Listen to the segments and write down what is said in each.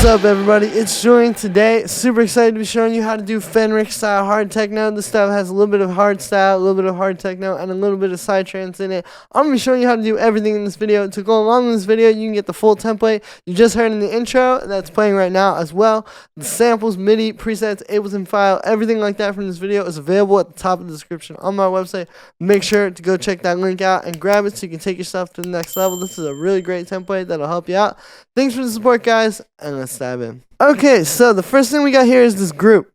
up, everybody? It's Julian today. Super excited to be showing you how to do FENRICK style hard techno. This stuff has a little bit of hard style, a little bit of hard techno, and a little bit of side trance in it. I'm going to be showing you how to do everything in this video. To go along with this video, you can get the full template you just heard in the intro that's playing right now as well. The samples, MIDI, presets, Ableton file, everything like that from this video is available at the top of the description on my website. Make sure to go check that link out and grab it so you can take yourself to the next level. This is a really great template that'll help you out. Thanks for the support, guys, and let's dive in. Okay, so the first thing we got here is this group.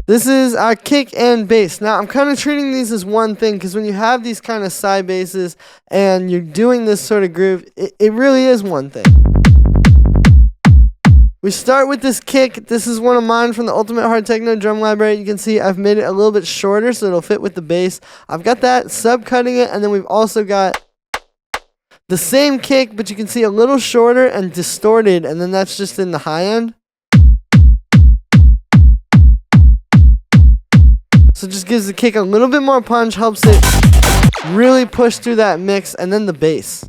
This is our kick and bass. Now, I'm kind of treating these as one thing because when you have these kind of side basses and you're doing this sort of groove, it really is one thing. We start with this kick. This is one of mine from the Ultimate Hard Techno drum library. You can see I've made it a little bit shorter so it'll fit with the bass. I've got that sub-cutting it, and then we've also got the same kick, but you can see a little shorter and distorted, and then that's just in the high end. So it just gives the kick a little bit more punch, helps it really push through that mix, and then the bass.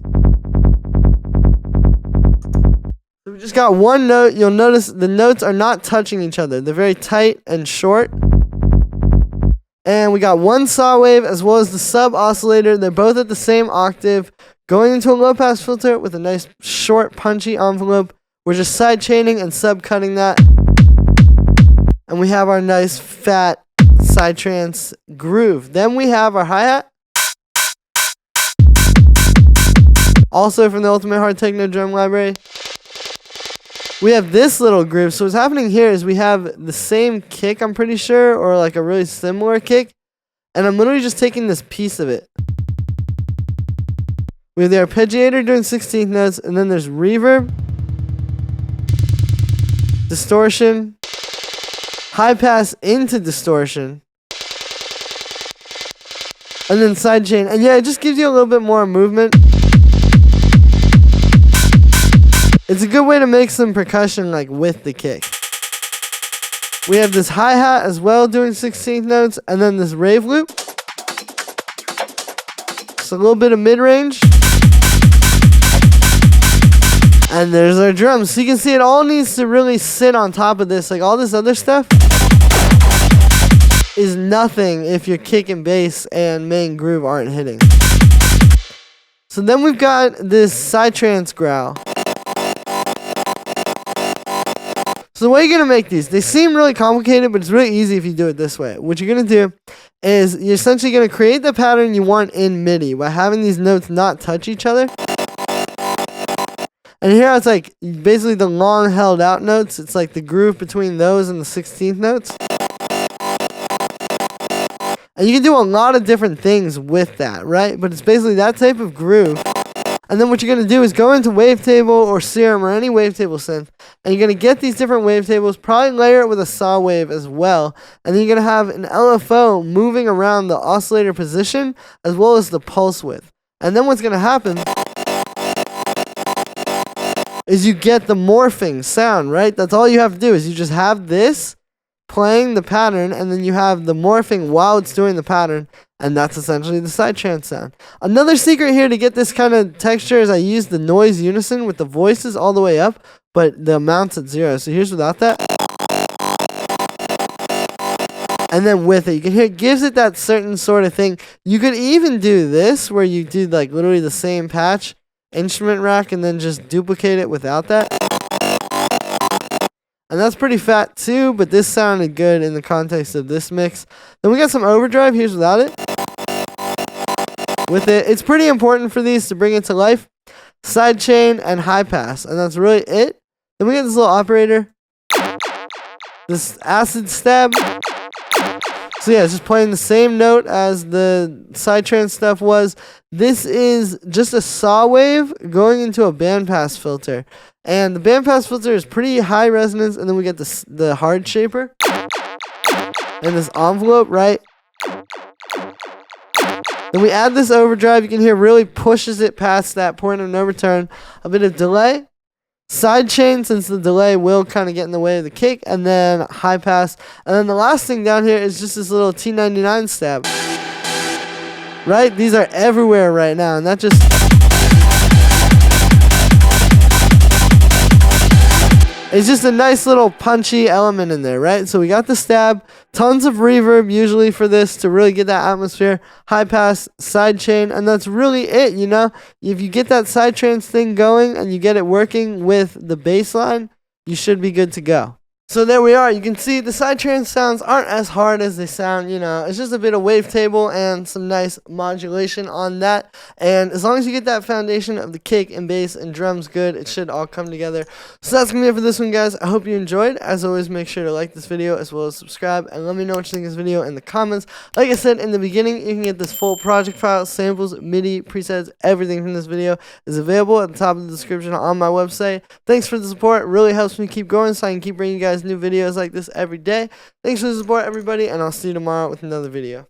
So we just got one note. You'll notice the notes are not touching each other. They're very tight and short. And we got one saw wave as well as the sub oscillator. They're both at the same octave. Going into a low pass filter with a nice short punchy envelope. We're just side chaining and sub cutting that. And we have our nice fat side trance groove. Then we have our hi-hat. Also from the Ultimate Hard Techno drum library. We have this little groove. So what's happening here is we have the same kick, I'm pretty sure, or like a really similar kick. And I'm literally just taking this piece of it. We have the arpeggiator doing 16th notes, and then there's reverb, distortion, high pass into distortion, and then side chain. And yeah, it just gives you a little bit more movement. It's a good way to make some percussion like with the kick. We have this hi-hat as well doing 16th notes, and then this rave loop. So a little bit of mid-range. And there's our drums. So you can see it all needs to really sit on top of this. Like all this other stuff is nothing if your kick and bass and main groove aren't hitting. So then we've got this side trance growl. So the way you're going to make these, they seem really complicated, but it's really easy if you do it this way. What you're going to do is you're essentially going to create the pattern you want in MIDI by having these notes not touch each other. And here it's like basically the long held out notes. It's like the groove between those and the 16th notes. And you can do a lot of different things with that, right? But it's basically that type of groove. And then what you're going to do is go into Wavetable or Serum or any Wavetable synth. And you're going to get these different wavetables, probably layer it with a saw wave as well. And then you're going to have an LFO moving around the oscillator position as well as the pulse width. And then what's going to happen is you get the morphing sound, right? That's all you have to do is you just have this playing the pattern, and then you have the morphing while it's doing the pattern, and that's essentially the side trance sound. Another secret here to get this kind of texture is I use the noise unison with the voices all the way up, but the amount's at 0. So here's without that. And then with it, you can hear it gives it that certain sort of thing. You could even do this where you do like literally the same patch instrument rack and then just duplicate it without that. And that's pretty fat too, but this sounded good in the context of this mix. Then we got some overdrive. Here's without it. With it, it's pretty important for these to bring it to life. Side chain and high pass, and that's really it. Then we got this little operator. This acid stab. So yeah, it's just playing the same note as the side trance stuff was. This is just a saw wave going into a bandpass filter. And the bandpass filter is pretty high resonance, and then we get the hard shaper. And this envelope, right? Then we add this overdrive. You can hear really pushes it past that point of no return. A bit of delay. Side chain, since the delay will kind of get in the way of the kick, and then high pass. And then the last thing down here is just this little T99 stab. Right? These are everywhere right now, and that just It's just a nice little punchy element in there, right? So we got the stab, tons of reverb usually for this to really get that atmosphere, high pass, side chain, and that's really it, you know? If you get that side trance thing going and you get it working with the bass line, you should be good to go. So there we are. You can see the side trance sounds aren't as hard as they sound, you know. It's just a bit of wavetable and some nice modulation on that. And as long as you get that foundation of the kick and bass and drums good, it should all come together. So that's going to be it for this one, guys. I hope you enjoyed. As always, make sure to like this video as well as subscribe. And let me know what you think of this video in the comments. Like I said in the beginning, you can get this full project file, samples, MIDI, presets, everything from this video is available at the top of the description on my website. Thanks for the support. It really helps me keep going so I can keep bringing you guys new videos like this every day. Thanks for the support, everybody, and I'll see you tomorrow with another video.